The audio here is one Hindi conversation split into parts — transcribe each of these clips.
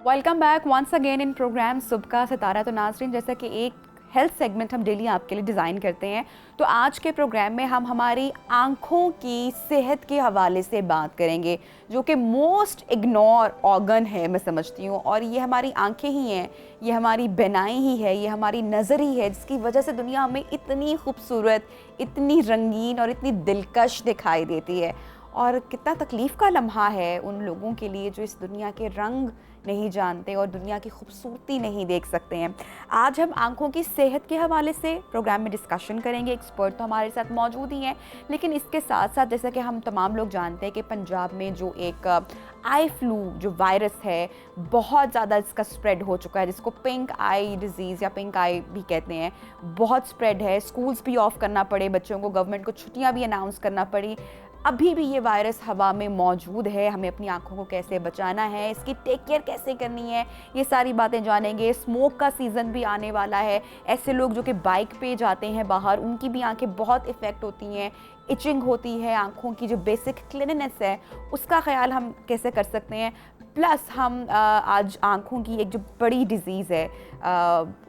Welcome back once again in programme सुबह का सितारा। तो नाज़रीन, जैसा कि एक हेल्थ सेगमेंट हम डेली आपके लिए डिज़ाइन करते हैं, तो आज के प्रोग्राम में हम हमारी आँखों की सेहत के हवाले से बात करेंगे, जो कि मोस्ट इग्नोर ऑर्गन है मैं समझती हूँ। और ये हमारी आँखें ही हैं, ये हमारी बिनाई ही है, ये हमारी नज़र ही है, जिसकी वजह से दुनिया हमें इतनी खूबसूरत, इतनी रंगीन और इतनी दिलकश दिखाई देती है। और कितना तकलीफ़ का लम्हा है उन लोगों के लिए जो इस दुनिया के रंग नहीं जानते और दुनिया की खूबसूरती नहीं देख सकते हैं। आज हम आंखों की सेहत के हवाले से प्रोग्राम में डिस्कशन करेंगे। एक्सपर्ट तो हमारे साथ मौजूद ही हैं, लेकिन इसके साथ साथ जैसा कि हम तमाम लोग जानते हैं कि पंजाब में जो एक आई फ्लू जो वायरस है, बहुत ज़्यादा इसका स्प्रेड हो चुका है, जिसको पिंक आई डिज़ीज़ या पिंक आई भी कहते हैं। बहुत स्प्रेड है, स्कूल्स भी ऑफ करना पड़े बच्चों को, गवर्नमेंट को छुट्टियाँ भी अनाउंस करना पड़ी। अभी भी ये वायरस हवा में मौजूद है, हमें अपनी आंखों को कैसे बचाना है, इसकी टेक केयर कैसे करनी है, ये सारी बातें जानेंगे। स्मोक का सीज़न भी आने वाला है, ऐसे लोग जो कि बाइक पे जाते हैं बाहर, उनकी भी आंखें बहुत इफ़ेक्ट होती हैं, इचिंग होती है, आंखों की जो बेसिक क्लीननेस है उसका ख्याल हम कैसे कर सकते हैं। प्लस हम आज आँखों की एक जो बड़ी डिज़ीज़ है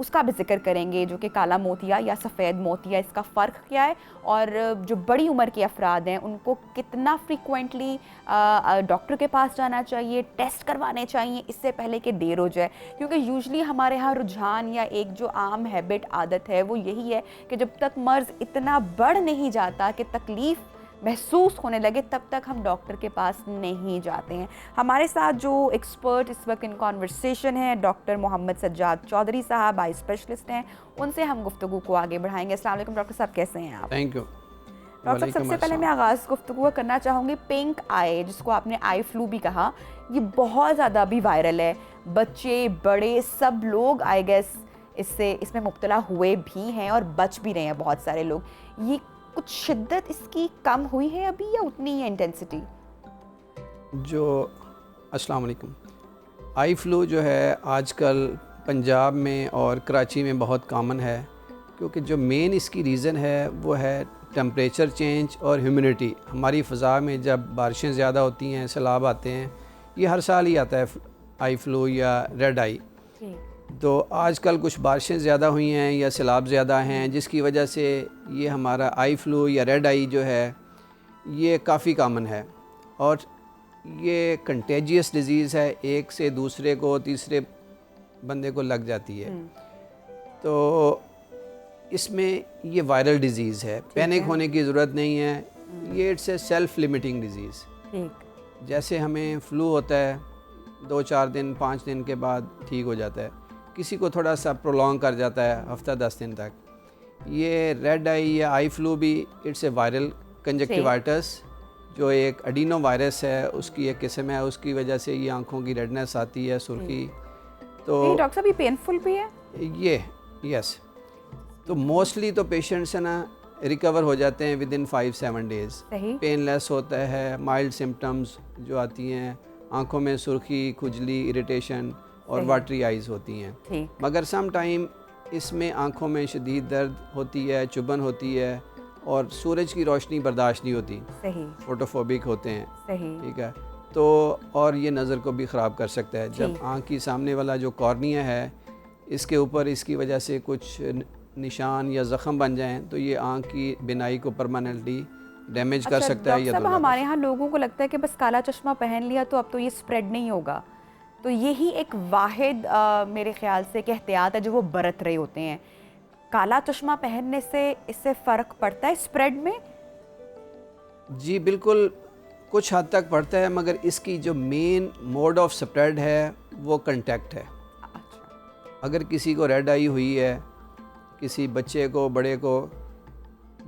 उसका भी जिक्र करेंगे, जो कि काला मोतिया या सफ़ेद मोतिया, इसका फ़र्क क्या है और जो बड़ी उम्र के अफराद हैं उनको कितना फ्रीक्वेंटली डॉक्टर के पास जाना चाहिए, टेस्ट करवाने चाहिए इससे पहले कि देर हो जाए। क्योंकि यूजुअली हमारे यहाँ रुझान या एक जो आम हैबिट आदत है वो यही है कि जब तक मर्ज़ इतना बढ़ नहीं जाता कि तकलीफ़ महसूस होने लगे, तब तक हम डॉक्टर के पास नहीं जाते हैं। हमारे साथ जो एक्सपर्ट इस वक्त इन कॉन्वर्सेशन है, डॉक्टर मोहम्मद सज्जाद चौधरी साहब, आई स्पेशलिस्ट हैं, उनसे हम गुफ्तगू को आगे बढ़ाएंगे। अस्सलाम वालेकुम डॉक्टर साहब, कैसे हैं आप? थैंक यू डॉक्टर साहब, सबसे पहले मैं आगाज़ गुफ्तगू करना चाहूँगी पिंक आई, जिसको आपने आई फ्लू भी कहा। ये बहुत ज़्यादा अभी वायरल है, बच्चे बड़े सब लोग आई गेस इसमें मुब्तला हुए भी हैं और बच भी रहे हैं बहुत सारे लोग। ये कुछ शिद्दत इसकी कम हुई है अभी या उतनी ही इंटेंसिटी? अस्सलाम वालेकुम। आई फ्लू जो है आजकल पंजाब में और कराची में बहुत कॉमन है, क्योंकि जो मेन इसकी रीज़न है वो है टेम्परेचर चेंज और ह्यूमिडिटी। हमारी फ़ज़ा में जब बारिशें ज़्यादा होती हैं, सैलाब आते हैं, ये हर साल ही आता है आई फ्लू या रेड आई। तो आजकल कुछ बारिशें ज़्यादा हुई हैं या सैलाब ज़्यादा हैं, जिसकी वजह से ये हमारा आई फ्लू या रेड आई जो है ये काफ़ी कॉमन है। और ये कंटेजियस डिज़ीज़ है, एक से दूसरे को तीसरे बंदे को लग जाती है। तो इसमें ये वायरल डिज़ीज़ है, पैनिक होने की ज़रूरत नहीं है। ये it's a self limiting disease. जैसे हमें फ्लू होता है 2-4 दिन 5 दिन के बाद ठीक हो जाता है, किसी को थोड़ा सा प्रोलॉन्ग कर जाता है हफ्ता 10 दिन तक। ये रेड आई या आई फ्लू भी इट्स ए वायरल कंजक्टिवाइटिस, जो एक एडिनो वायरस है, उसकी एक किस्म है, उसकी वजह से ये आंखों की रेडनेस आती है, सुर्खी। तो डॉक्टर साहब, ये पेनफुल भी है? ये यस, तो मोस्टली तो पेशेंट्स है ना रिकवर हो जाते हैं विद इन 5-7 डेज़। पेनलेस होता है, माइल्ड सिम्टम्स जो आती हैं, आंखों में सुर्खी, खुजली, इरिटेशन और वाटरी आइज़ होती हैं। मगर सम टाइम इसमें आंखों में शदीद दर्द होती है, चुभन होती है और सूरज की रोशनी बर्दाश्त नहीं होती, फोटोफोबिक होते हैं। ठीक है, तो और ये नज़र को भी ख़राब कर सकता है। जब आँख की सामने वाला जो कॉर्निया है, इसके ऊपर इसकी वजह से कुछ निशान या ज़ख़म बन जाएं, तो ये आँख की बिनाई को परमानेंटली डैमेज कर सकता है। सब हमारे यहाँ लोगों को लगता है कि बस काला चश्मा पहन लिया तो अब तो ये स्प्रेड नहीं होगा, तो यही एक वाहिद मेरे ख्याल से कि एहतियात है जो वो बरत रहे होते हैं। काला चश्मा पहनने से इससे फ़र्क पड़ता है स्प्रेड में? जी बिल्कुल, कुछ हद तक पड़ता है, मगर इसकी जो मेन मोड ऑफ स्प्रेड है वो कंटेक्ट है। अगर किसी को रेड आई हुई है, किसी बच्चे को, बड़े को,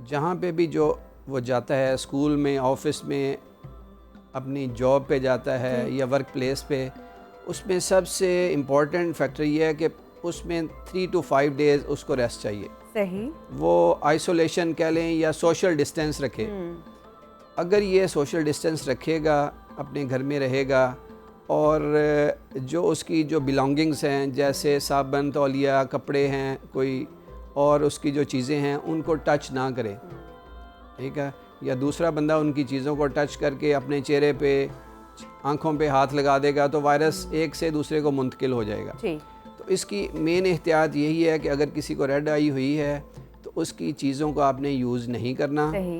जहाँ पे भी जो वो जाता है, स्कूल में, ऑफिस में, अपनी जॉब पे जाता है या वर्क प्लेस पे, उसमें सबसे इम्पॉर्टेंट फैक्टर ये है कि उसमें 3 to 5 डेज़ उसको रेस्ट चाहिए। वो आइसोलेशन कह लें या सोशल डिस्टेंस रखे। अगर ये सोशल डिस्टेंस रखेगा, अपने घर में रहेगा और जो उसकी जो बिलोंगिंग्स हैं, जैसे साबुन, तौलिया, कपड़े हैं कोई और उसकी जो चीज़ें हैं, उनको टच ना करे। ठीक है, या दूसरा बंदा उनकी चीज़ों को टच करके अपने चेहरे पे आंखों पे हाथ लगा देगा तो वायरस एक से दूसरे को मुंतकिल हो जाएगा। जी। तो इसकी मेन एहतियात यही है कि अगर किसी को रेड आई हुई है तो उसकी चीज़ों को आपने यूज़ नहीं करना। सही।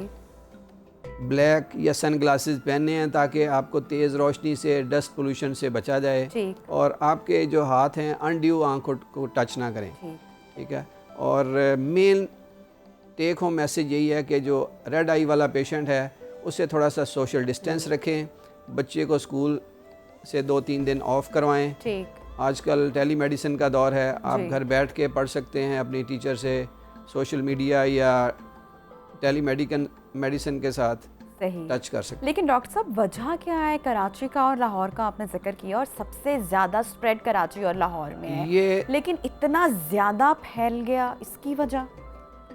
ब्लैक या सन ग्लासेस पहनने हैं ताकि आपको तेज़ रोशनी से, डस्ट पोल्यूशन से बचा जाए, ठीक। और आपके जो हाथ हैं अनड्यू आंखों को टच ना करें। ठीक है। और मेन टेक होम मैसेज यही है कि जो रेड आई वाला पेशेंट है उससे थोड़ा सा सोशल डिस्टेंस रखें, बच्चे को स्कूल से 2-3 दिन ऑफ करवाएं। ठीक। आजकल टेली मेडिसिन का दौर है, आप जी। घर बैठ के पढ़ सकते हैं अपनी टीचर से, सोशल मीडिया या टेली मेडिसिन के साथ सही। टच कर सकते हैं। लेकिन डॉक्टर साहब वजह क्या है? कराची का और लाहौर का आपने जिक्र किया और सबसे ज़्यादा स्प्रेड कराची और लाहौर में है, ये लेकिन इतना ज़्यादा फैल गया, इसकी वजह?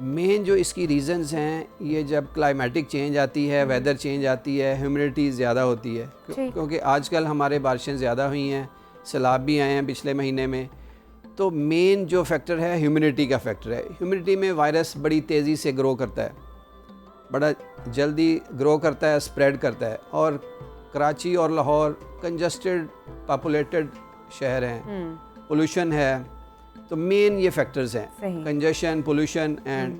मेन जो इसकी रीज़न्स हैं, ये जब क्लाइमेटिक चेंज आती है, वेदर चेंज आती है, ह्यूमिडिटी ज़्यादा होती है, क्योंकि आजकल हमारे बारिशें ज़्यादा हुई हैं, सैलाब भी आए हैं पिछले महीने में। तो मेन जो फैक्टर है ह्यूमिडिटी का फैक्टर है। ह्यूमिडिटी में वायरस बड़ी तेज़ी से ग्रो करता है, बड़ा जल्दी ग्रो करता है, स्प्रेड करता है। और कराची और लाहौर कंजस्टेड पॉपुलेटेड शहर हैं, पोल्यूशन है, तो मेन ये फैक्टर्स हैं, congestion, pollution and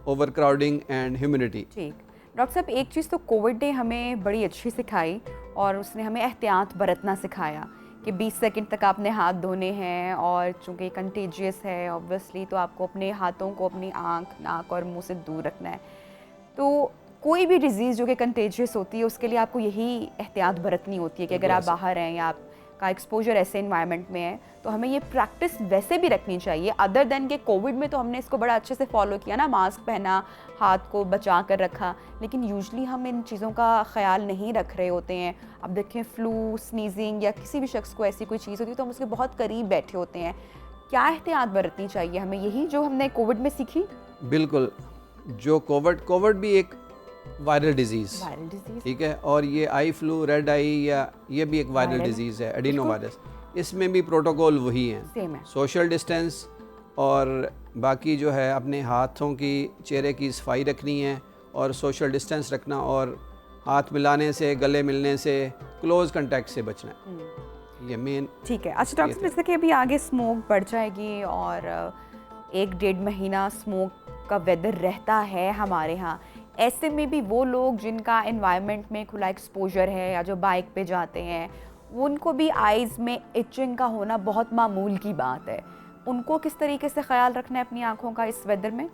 over crowding and humidity. ठीक। डॉक्टर साहब एक चीज़ तो कोविड ने हमें बड़ी अच्छी सिखाई और उसने हमें एहतियात बरतना सिखाया कि 20 सेकंड तक आपने हाथ धोने हैं, और चूँकि कंटेजियस है ऑब्वियसली तो आपको अपने हाथों को अपनी आँख, नाक और मुंह से दूर रखना है। तो कोई भी डिजीज़ जो कि कंटेजियस होती है उसके लिए आपको यही एहतियात बरतनी होती है कि अगर आप बाहर हैं या आपका एक्सपोजर ऐसे इन्वायरमेंट में है तो हमें ये प्रैक्टिस वैसे भी रखनी चाहिए। अदर देन के कोविड में तो हमने इसको बड़ा अच्छे से फॉलो किया ना, मास्क पहना, हाथ को बचा कर रखा, लेकिन यूजली हम इन चीज़ों का ख्याल नहीं रख रहे होते हैं। अब देखें फ्लू, स्नीजिंग या किसी भी शख्स को ऐसी कोई चीज़ होती है तो हम उसके बहुत करीब बैठे होते हैं। क्या एहतियात बरतनी चाहिए हमें, यही जो हमने कोविड में सीखी? बिल्कुल, जो कोविड भी एक वायरल डिजीज़, ठीक है, और ये आई फ्लू, रेड आई या ये भी एक वायरल डिजीज़ है, एडिनो वायरस। इसमें भी प्रोटोकॉल वही हैं, सोशल डिस्टेंस और बाकी जो है अपने हाथों की, चेहरे की सफाई रखनी है और सोशल डिस्टेंस रखना, और हाथ मिलाने से, गले मिलने से, क्लोज कांटेक्ट से बचना है, ये मेन। ठीक है। अच्छा डॉक्टर, जैसे कि अभी आगे स्मोक बढ़ जाएगी और 1-1.5 महीना स्मोक का वेदर रहता है हमारे यहाँ, ऐसे में भी वो लोग जिनका एनवायरनमेंट में खुला एक्सपोजर है या जो बाइक पे जाते हैं, उनको भी आइज़ में इचिंग का होना बहुत मामूल की बात है। उनको किस तरीके से ख्याल रखना है अपनी आँखों का इस वेदर में?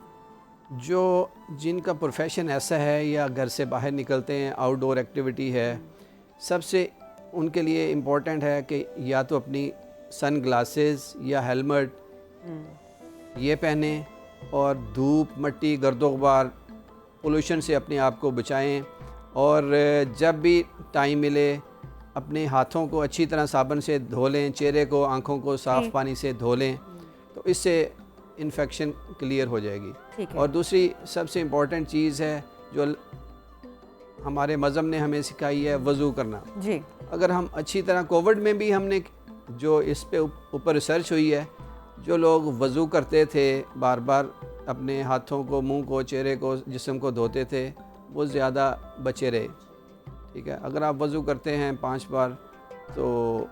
जो जिनका प्रोफेशन ऐसा है या घर से बाहर निकलते हैं, आउटडोर एक्टिविटी है, सबसे उनके लिए इम्पोर्टेंट है कि या तो अपनी सन ग्लासेस या हेलमेट ये पहने और धूप, मिट्टी, गर्दो गुबार, पोल्यूशन से अपने आप को बचाएं। और जब भी टाइम मिले अपने हाथों को अच्छी तरह साबुन से धो लें, चेहरे को, आंखों को साफ़ पानी से धो लें, तो इससे इन्फेक्शन क्लियर हो जाएगी। और दूसरी सबसे इम्पॉर्टेंट चीज़ है जो हमारे मज़हब ने हमें सिखाई है, वज़ू करना जी। अगर हम अच्छी तरह, कोविड में भी हमने जो इस पे ऊपर रिसर्च हुई है, जो लोग वज़ू करते थे, बार बार अपने हाथों को, मुंह को, चेहरे को, जिस्म को धोते थे, वो ज़्यादा बचे रहे। ठीक है, अगर आप वज़ू करते हैं 5 बार तो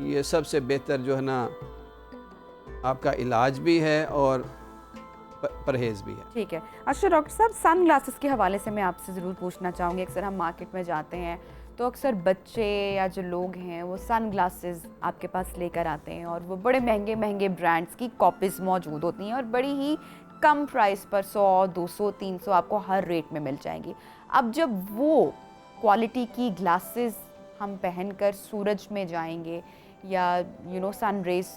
ये सबसे बेहतर जो है ना आपका इलाज भी है और परहेज़ भी है। ठीक है। अच्छा डॉक्टर साहब, सन ग्लासेस के हवाले से मैं आपसे ज़रूर पूछना चाहूँगी। अक्सर हम मार्केट में जाते हैं तो अक्सर बच्चे या जो लोग हैं वो सन ग्लासेस आपके पास लेकर आते हैं और वो बड़े महंगे महंगे ब्रांड्स की कॉपीज़ मौजूद होती हैं और बड़ी ही कम प्राइस पर 100, 200, 300 आपको हर रेट में मिल जाएंगी। अब जब वो क्वालिटी की ग्लासेस हम पहनकर सूरज में जाएंगे या सन रेज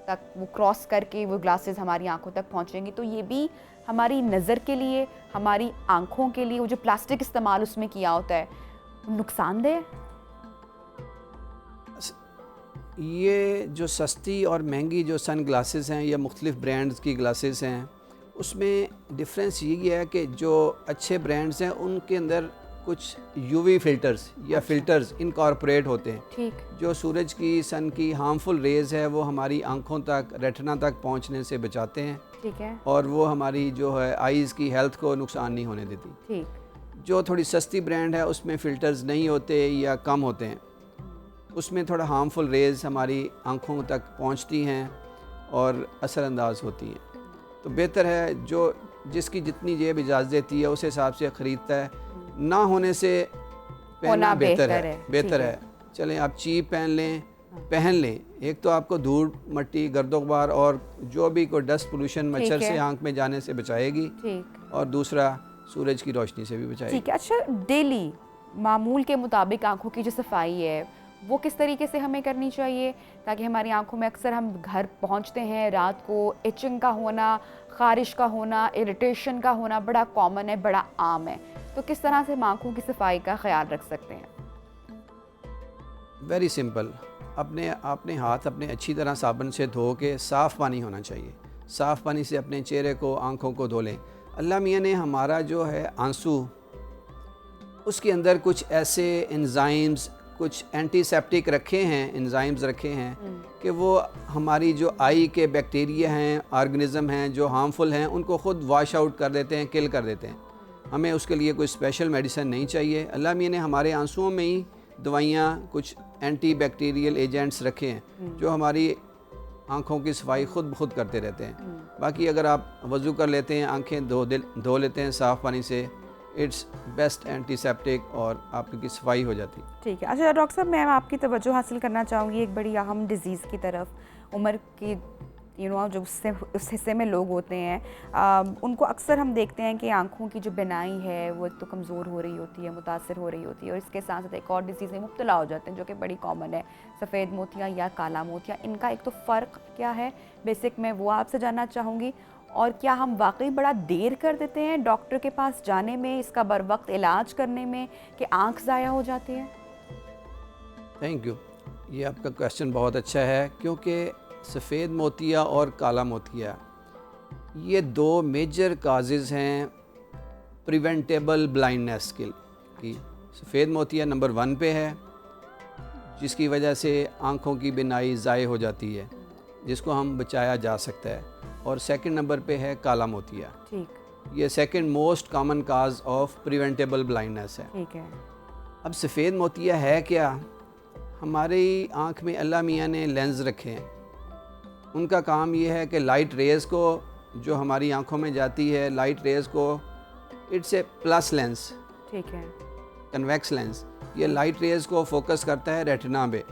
तक वो क्रॉस करके वो ग्लासेस हमारी आंखों तक पहुंचेंगे, तो ये भी हमारी नज़र के लिए, हमारी आंखों के लिए, वो जो प्लास्टिक इस्तेमाल उसमें किया होता है, नुकसानदेह? ये जो सस्ती और महंगी जो सन ग्लासेस हैं या मुख्तलिफ ब्रांड्स की ग्लासेस हैं, उसमें डिफरेंस ये है कि जो अच्छे ब्रांड्स हैं उनके अंदर कुछ यूवी फिल्टर्स या फिल्टर्स इनकॉर्पोरेट होते हैं। ठीक। जो सूरज की, सन की हार्मफुल रेज़ है वो हमारी आंखों तक, रेटिना तक पहुंचने से बचाते हैं। ठीक है। और वो हमारी जो है आईज़ की हेल्थ को नुकसान नहीं होने देती। ठीक। जो थोड़ी सस्ती ब्रांड है उसमें फ़िल्टर्स नहीं होते या कम होते हैं, उसमें थोड़ा हार्मफुल रेज़ हमारी आँखों तक पहुँचती हैं और असरअंदाज होती हैं। तो बेहतर है जो जिसकी जितनी जेब इजाज़त देती है उस हिसाब से ख़रीदता है, ना होने से पहनना बेहतर है। चलें आप चीप पहन लें। एक तो आपको धूल मट्टी गर्दोग़बार और जो भी कोई डस्ट पोल्यूशन मच्छर से आँख में जाने से बचाएगी, और दूसरा सूरज की रोशनी से भी बचाएगी। ठीक है। अच्छा, डेली मामूल के मुताबिक आँखों की जो सफाई है वो किस तरीके से हमें करनी चाहिए, ताकि हमारी आंखों में अक्सर हम घर पहुंचते हैं रात को, इचिंग का होना, ख़ारिश का होना, इरिटेशन का होना बड़ा कॉमन है, बड़ा आम है, तो किस तरह से हम आँखों की सफाई का ख्याल रख सकते हैं? वेरी सिंपल, अपने हाथ अपने अच्छी तरह साबुन से धो के साफ़ पानी होना चाहिए। साफ़ पानी से अपने चेहरे को, आँखों को धो लें। अल्लाह मियाँ ने हमारा जो है आंसू, उसके अंदर कुछ ऐसे एंजाइम्स, कुछ एंटीसेप्टिक रखे हैं कि वो हमारी जो आई के बैक्टीरिया हैं, ऑर्गेनिज़म हैं जो हार्मफुल हैं, उनको ख़ुद वॉश आउट कर देते हैं, किल कर देते हैं। हमें उसके लिए कोई स्पेशल मेडिसिन नहीं चाहिए। अल्लाह मियाँ ने हमारे आंसुओं में ही दवाइयाँ, कुछ एंटी बैक्टीरियल एजेंट्स रखे हैं जो हमारी आँखों की सफाई खुद ब खुद करते रहते हैं। बाकी अगर आप वज़ू कर लेते हैं, आँखें धो लेते हैं साफ़ पानी से, इट्स बेस्ट एंटीसेप्टिक और आपकी सफाई हो जाती है। ठीक है। अच्छा डॉक्टर साहब, मैं आपकी तवज्जो हासिल करना चाहूँगी एक बड़ी अहम डिज़ीज़ की तरफ। उम्र की जो उस हिस्से में लोग होते हैं, उनको अक्सर हम देखते हैं कि आँखों की जो बिनाई है वो एक तो कमज़ोर हो रही होती है, मुतासर हो रही होती है, और इसके साथ साथ एक और डिज़ीज़ में मुब्तला हो जाते हैं जो कि बड़ी कॉमन है, सफ़ेद मोतियाँ या काला मोतियाँ। इनका एक तो फ़र्क क्या है बेसिक में, वो आपसे जानना चाहूँगी। और क्या हम वाकई बड़ा देर कर देते हैं डॉक्टर के पास जाने में, इसका बर वक्त इलाज करने में, कि आँख ज़ाया हो जाती है? थैंक यू, ये आपका क्वेश्चन बहुत अच्छा है, क्योंकि सफ़ेद मोतिया और काला मोतिया ये दो मेजर काजेज़ हैं प्रिवेंटेबल ब्लाइंडनेस की। सफ़ेद मोतिया नंबर 1 पे है, जिसकी वजह से आँखों की बिनाई ज़ाय हो जाती है, जिसको हम बचाया जा सकता है। और सेकंड नंबर पे है काला मोतिया। ठीक, ये second most common cause of preventable blindness है। ठीक है। अब सफ़ेद मोतिया है क्या? हमारी आँख में अल्लाह मियाँ ने लेंस रखे हैं। उनका काम ये है कि लाइट रेज़ को, जो हमारी आँखों में जाती है, लाइट रेज़ को, इट्स ए प्लस लेंस, ठीक है, कन्वेक्स लेंस, ये लाइट रेज़ को फोकस करता है रेटिना पे।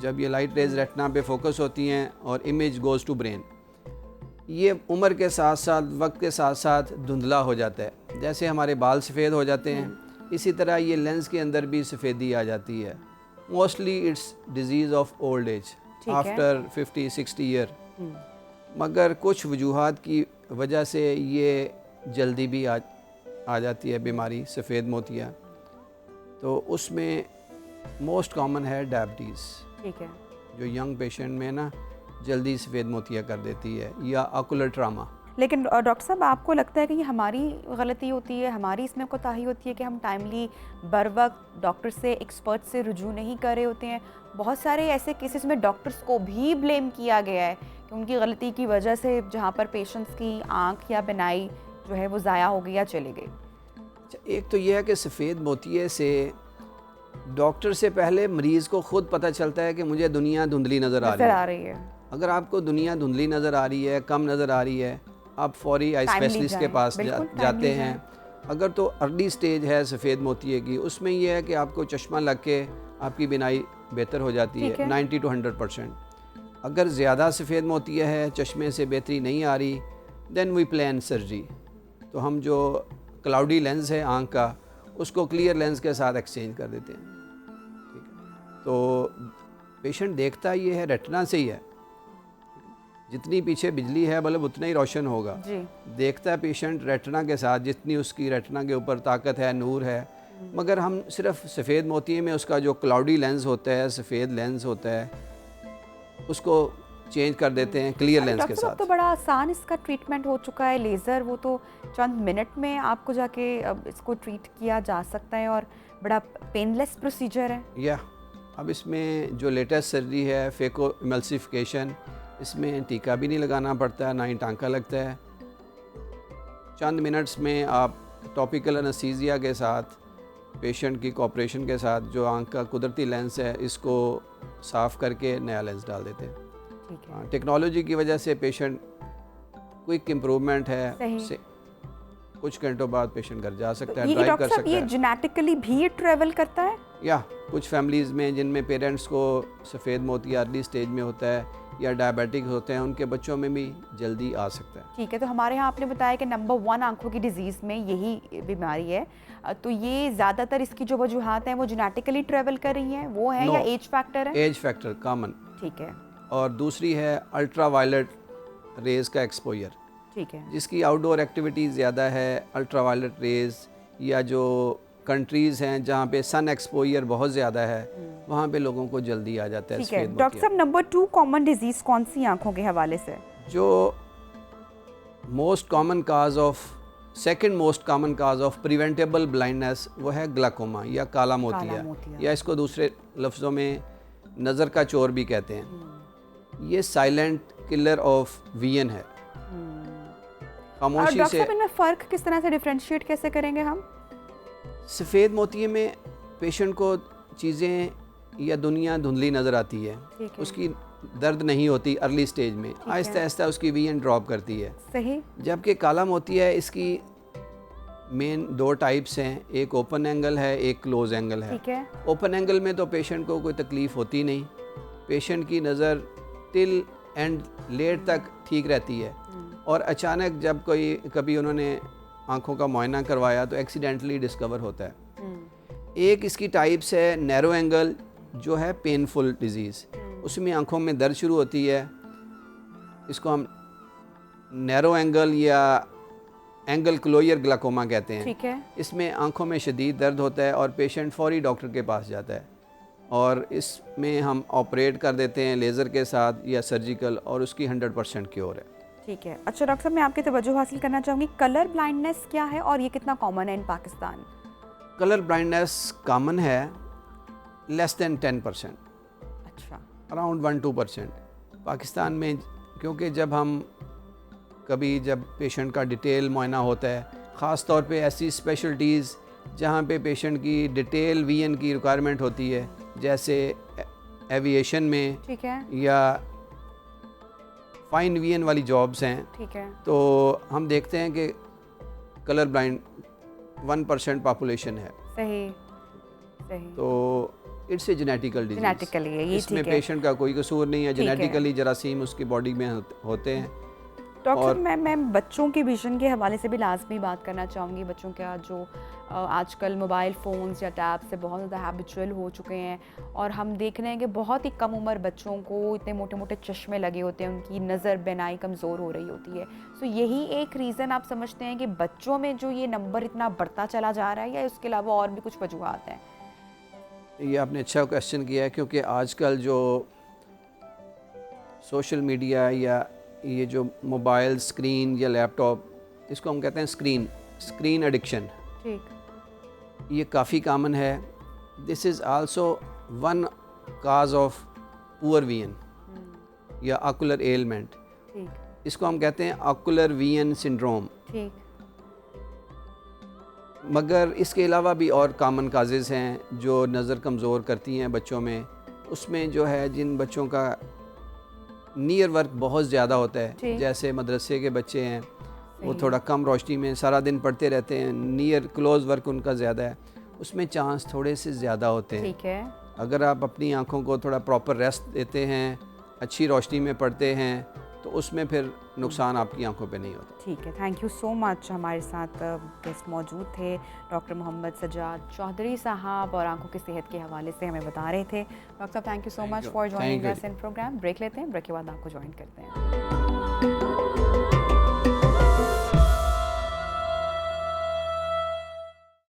जब ये लाइट रेज़ रेटिना पे फोकस होती हैं और इमेज गोज़ टू ब्रेन, ये उम्र के साथ साथ, वक्त के साथ साथ धुंधला हो जाता है। जैसे हमारे बाल सफ़ेद हो जाते हैं, इसी तरह ये लेंस के अंदर भी सफ़ेदी आ जाती है। Mostly it's disease of old age after 50-60 year, मगर कुछ वजूहात की वजह से ये जल्दी भी आ जाती है बीमारी सफ़ेद मोतिया। तो उसमें मोस्ट कॉमन है डायबिटीज़, ठीक है, जो यंग पेशेंट में ना जल्दी सफ़ेद मोतिया कर देती है, या ऑकुलर ट्रामा। लेकिन डॉक्टर साहब, आपको लगता है कि ये हमारी गलती होती है, हमारी इसमें कोताही होती है कि हम टाइमली बर वक्त डॉक्टर से, एक्सपर्ट से रुजू नहीं कर रहे होते हैं? बहुत सारे ऐसे केसेस में डॉक्टर्स को भी ब्लेम किया गया है कि उनकी गलती की वजह से जहाँ पर पेशेंट्स की आँख या बिनाई जो है वो ज़ाया हो गई या चली गई। एक तो यह है कि सफ़ेद मोतिये से डॉक्टर से पहले मरीज़ को ख़ुद पता चलता है कि मुझे दुनिया धुंधली नज़र आ रही है। अगर आपको दुनिया धुंधली नज़र आ रही है, कम नज़र आ रही है, आप फौरी आई स्पेशलिस्ट के पास जाते हैं। अगर तो अर्ली स्टेज है सफ़ेद मोतिये की, उसमें यह है कि आपको चश्मा लग के आपकी बिनाई बेहतर हो जाती है 90 to 100%। अगर ज़्यादा सफ़ेद मोतिया है, चश्मे से बेहतरी नहीं आ रही, देन वी प्लान सर्जरी। तो हम जो क्लाउडी लेंस है आँख का, उसको क्लियर लेंस के साथ एक्सचेंज कर देते हैं। ठीक है, तो पेशेंट देखता ये है रेटिना से ही है, जितनी पीछे बिजली है बल्ब उतना ही रोशन होगा जी। देखता है पेशेंट रेटिना के साथ, जितनी उसकी रेटिना के ऊपर ताकत है, नूर है। मगर हम सिर्फ सफ़ेद मोतिये में उसका जो क्लाउडी लेंस होता है, सफ़ेद लेंस होता है, उसको चेंज कर देते हैं क्लियर लेंस के साथ। तो बड़ा आसान इसका ट्रीटमेंट हो चुका है, लेज़र, वो तो चंद मिनट में आपको जाके अब इसको ट्रीट किया जा सकता है और बड़ा पेनलेस प्रोसीजर है। या अब इसमें जो लेटेस्ट सर्जरी है फेको इमल्सिफिकेशन, इसमें टीका भी नहीं लगाना पड़ता, ना ही टांका लगता है। चंद मिनट्स में आप टॉपिकल एनेस्थीसिया के साथ पेशेंट की कोऑपरेशन के साथ जो आंख का कुदरती लेंस है इसको साफ़ करके नया लेंस डाल देते हैं। ठीक है। टेक्नोलॉजी की वजह से पेशेंट क्विक इम्प्रूवमेंट है, सही। कुछ घंटों बाद पेशेंट घर जा सकता है, ये ड्राइव डॉक्टर कर साहब सकता ये है। जेनेटिकली भी ट्रेवल करता है? या कुछ फैमिलीज़ में जिनमें पेरेंट्स को सफ़ेद मोती अर्ली स्टेज में होता है या डायबिटिक होते हैं, उनके बच्चों में भी जल्दी आ सकता है। ठीक है, तो हमारे यहाँ आपने बताया कि नंबर 1 आंखों की डिजीज़ में यही बीमारी है। तो ये ज़्यादातर इसकी जो वजूहात हैं वो जेनेटिकली ट्रेवल कर रही हैं, वो है No. या एज फैक्टर है? Age factor common. ठीक है। और दूसरी है अल्ट्रा वायलेट रेज का एक्सपोजर, ठीक है। जिसकी आउटडोर एक्टिविटी ज़्यादा है। अल्ट्रा वायलेट रेज या जो कंट्रीज़ हैं जहाँ पे सन एक्सपोजर बहुत ज़्यादा है, वहाँ पे लोगों को जल्दी आ जाता है ठीक है सफ़ेद डॉक्टर मोतिया। साहब, नंबर 2 कॉमन डिजीज़ कौन सी आंखों के हवाले से? जो most common cause of second most common cause of preventable blindness वो है ग्लाकोमा या काला मोतिया, मोतिया। या इसको दूसरे लफ्ज़ों में नज़र का चोर भी कहते हैं। ये साइलेंट किलर ऑफ विजन है। और खामोशी डॉक्टर से साहब इनमें फ़र्क किस तरह से डिफरेंशिएट कैसे करेंगे हम? सफ़ेद मोतिये में पेशेंट को चीज़ें या दुनिया धुंधली नज़र आती है, ठीक है। उसकी दर्द नहीं होती अर्ली स्टेज में, आहिस्ता आहिस्ता उसकी विजन ड्रॉप करती है। सही। जबकि काला मोतिया है, इसकी मेन 2 टाइप्स हैं, एक ओपन एंगल है, एक क्लोज एंगल है। ठीक है। ओपन एंगल में तो पेशेंट को कोई तकलीफ़ होती नहीं, पेशेंट की नज़र टिल एंड लेट तक ठीक रहती है, और अचानक जब कभी उन्होंने आंखों का मुआयना करवाया तो एक्सीडेंटली डिस्कवर होता है। एक इसकी टाइप्स है नैरो एंगल, जो है पेनफुल डिजीज़, उसमें आंखों में दर्द शुरू होती है। इसको हम नैरो एंगल या एंगल क्लोजर ग्लाकोमा कहते हैं। ठीक है। इसमें आंखों में शदीद दर्द होता है और पेशेंट फौरी डॉक्टर के पास जाता है, और इसमें हम ऑपरेट कर देते हैं लेज़र के साथ या सर्जिकल, और उसकी 100% क्योर है। ठीक है। अच्छा डॉक्टर साहब, मैं आपकी तवज्जो हासिल करना चाहूँगी, कलर ब्लाइंडनेस क्या है और ये कितना कॉमन है इन पाकिस्तान? कलर ब्लाइंडनेस कॉमन है, लेस दैन 10%, अच्छा। अराउंड 1-2% पाकिस्तान में। क्योंकि जब पेशेंट का डिटेल मुआयना होता है, ख़ास तौर पे ऐसी स्पेशलिटीज़ जहाँ पे पेशेंट की डिटेल विजन की रिक्वायरमेंट होती है, जैसे एविएशन में, ठीक है। या फाइन विजन वाली जॉब्स हैं, ठीक है। तो हम देखते हैं कि कलर ब्लाइंड 1% पॉपुलेशन है। सही। सही। तो it's a genetical disease, genetically है ये, इसमें ठीक है। पेशेंट का कोई कसूर नहीं है, ठीक है। जेनेटिकली जरासीम उसकी बॉडी में होते हैं। डॉक्टर और- साहब, मैं बच्चों के विजन के हवाले से भी लाजमी बात करना चाहूँगी। बच्चों का जो आजकल मोबाइल फ़ोन्स या टैब से बहुत ज़्यादा हैबिचुअल हो चुके हैं, और हम देख रहे हैं कि बहुत ही कम उम्र बच्चों को इतने मोटे मोटे चश्मे लगे होते हैं, उनकी नज़र बेनाई कमज़ोर हो रही होती है। सो यही एक रीज़न आप समझते हैं कि बच्चों में जो ये नंबर इतना बढ़ता चला जा रहा है, या इसके अलावा और भी कुछ वजूहात हैं? ये आपने अच्छा क्वेश्चन किया है, क्योंकि आजकल जो सोशल मीडिया या ये जो मोबाइल स्क्रीन या लैपटॉप, इसको हम कहते हैं स्क्रीन एडिक्शन, ठीक। ये काफ़ी कॉमन है। This is also one cause of poor vision या ऑकुलर एलमेंट। ठीक। इसको हम कहते हैं ऑकुलर विजन सिंड्रोम। ठीक। मगर इसके अलावा भी और कॉमन काजेज़ हैं जो नज़र कमज़ोर करती हैं बच्चों में। उसमें जो है, जिन बच्चों का नियर वर्क बहुत ज़्यादा होता है, ठीक। जैसे मदरसे के बच्चे हैं, वो सही। थोड़ा कम रोशनी में सारा दिन पढ़ते रहते हैं, नियर क्लोज वर्क उनका ज़्यादा है, उसमें चांस थोड़े से ज़्यादा होते हैं। ठीक है। अगर आप अपनी आँखों को थोड़ा प्रॉपर रेस्ट देते हैं, अच्छी रोशनी में पढ़ते हैं, तो उसमें फिर नुकसान आपकी आंखों पे नहीं होता। ठीक है, थैंक यू सो मच। हमारे साथ गेस्ट मौजूद थे डॉक्टर मोहम्मद सज्जाद चौधरी साहब, और आंखों की सेहत के हवाले से हमें बता रहे थे। डॉक्टर साहब, thank you so much for joining us in programme. Break लेते हैं, ब्रेक के बाद आपको ज्वाइन करते हैं।